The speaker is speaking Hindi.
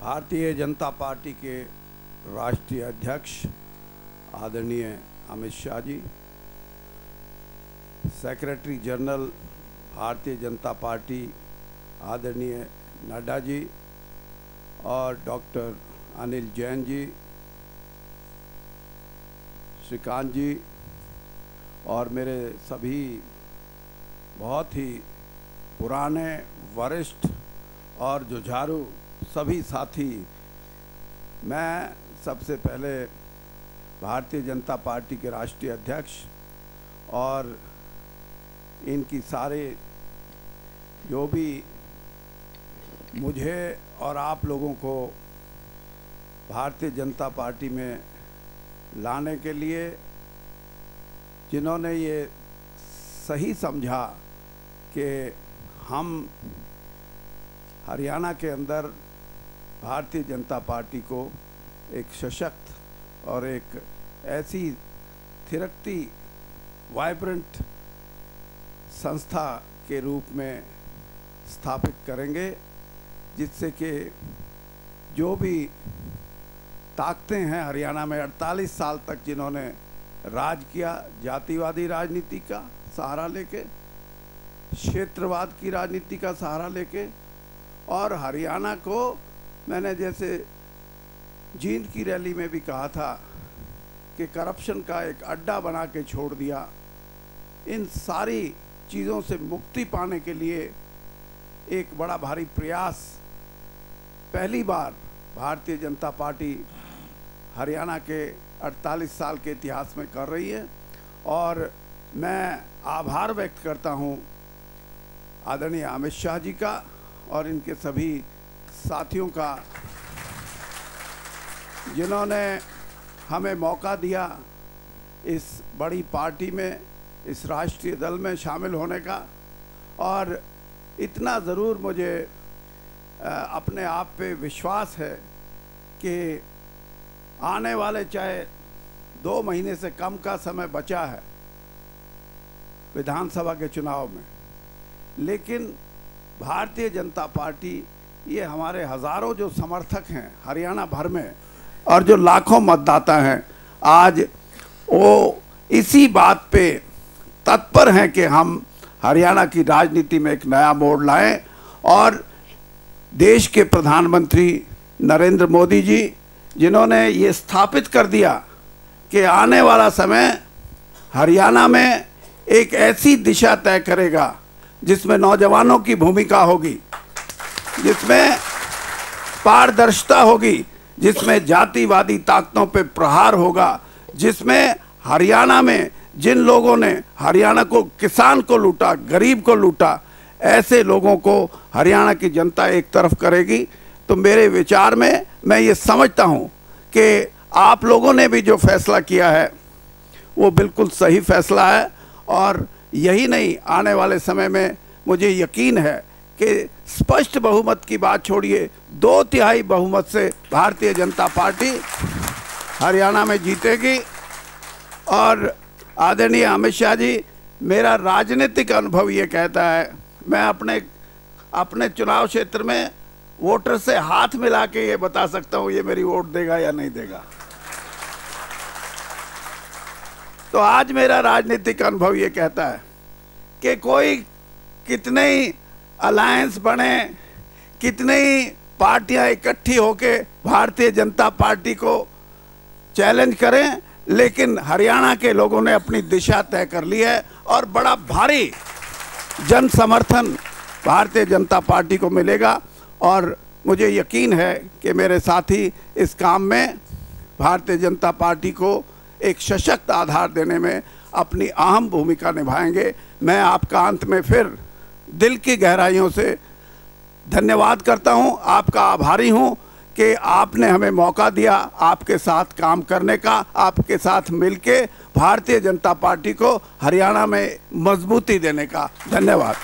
भारतीय जनता पार्टी के राष्ट्रीय अध्यक्ष आदरणीय Amit Shah ji, secretary general Bharatiya Janata party आदरणीय नड्डा जी और डॉक्टर अनिल जैन जी, श्रीकांत जी और मेरे सभी बहुत ही पुराने, वरिष्ठ और जुझारू सभी साथी, मैं सबसे पहले भारतीय जनता पार्टी के राष्ट्रीय अध्यक्ष और इनकी सारे जो भी मुझे और आप लोगों को भारतीय जनता पार्टी में लाने के लिए, जिन्होंने ये सही समझा कि हम हरियाणा के अंदर भारतीय जनता पार्टी को एक सशक्त और एक ऐसी थिरकती वाइब्रेंट संस्था के रूप में स्थापित करेंगे, जिससे कि जो भी ताकतें हैं हरियाणा में 48 साल तक जिन्होंने राज किया, जातिवादी राजनीति का सहारा लेके, क्षेत्रवाद की राजनीति का सहारा लेके, और हरियाणा को मैंने जैसे जींद की रैली में भी कहा था कि करप्शन का एक अड्डा बना के छोड़ दिया। इन सारी चीज़ों से मुक्ति पाने के लिए एक बड़ा भारी प्रयास पहली बार भारतीय जनता पार्टी हरियाणा के 48 साल के इतिहास में कर रही है। और मैं आभार व्यक्त करता हूं आदरणीय अमित शाह जी का और इनके सभी साथियों का, जिन्होंने हमें मौका दिया इस बड़ी पार्टी में, इस राष्ट्रीय दल में शामिल होने का। और इतना ज़रूर मुझे अपने आप पे विश्वास है कि आने वाले चाहे 2 महीने से कम का समय बचा है विधानसभा के चुनाव में, लेकिन भारतीय जनता पार्टी, ये हमारे हज़ारों जो समर्थक हैं हरियाणा भर में और जो लाखों मतदाता हैं, आज वो इसी बात पे तत्पर हैं कि हम हरियाणा की राजनीति में एक नया मोड़ लाएं। और देश के प्रधानमंत्री नरेंद्र मोदी जी, जिन्होंने ये स्थापित कर दिया कि आने वाला समय हरियाणा में एक ऐसी दिशा तय करेगा जिसमें नौजवानों की भूमिका होगी, जिसमें पारदर्शिता होगी, जिसमें जातिवादी ताकतों पे प्रहार होगा, जिसमें हरियाणा में जिन लोगों ने हरियाणा को, किसान को लूटा, गरीब को लूटा, ऐसे लोगों को हरियाणा की जनता एक तरफ करेगी। तो मेरे विचार में मैं ये समझता हूँ कि आप लोगों ने भी जो फैसला किया है वो बिल्कुल सही फैसला है। और यही नहीं, आने वाले समय में मुझे यकीन है कि स्पष्ट बहुमत की बात छोड़िए, 2/3 बहुमत से भारतीय जनता पार्टी हरियाणा में जीतेगी। और आदरणीय अमित शाह जी, मेरा राजनीतिक अनुभव ये कहता है, मैं अपने चुनाव क्षेत्र में वोटर से हाथ मिला के ये बता सकता हूँ ये मेरी वोट देगा या नहीं देगा। तो आज मेरा राजनीतिक अनुभव ये कहता है कि कोई कितने ही अलायंस बने, कितने ही पार्टियां इकट्ठी होके भारतीय जनता पार्टी को चैलेंज करें, लेकिन हरियाणा के लोगों ने अपनी दिशा तय कर ली है और बड़ा भारी जन समर्थन भारतीय जनता पार्टी को मिलेगा। और मुझे यकीन है कि मेरे साथी इस काम में भारतीय जनता पार्टी को एक सशक्त आधार देने में अपनी अहम भूमिका निभाएंगे। मैं आपका अंत में फिर दिल की गहराइयों से धन्यवाद करता हूं, आपका आभारी हूं कि आपने हमें मौका दिया आपके साथ काम करने का, आपके साथ मिलके भारतीय जनता पार्टी को हरियाणा में मजबूती देने का। धन्यवाद।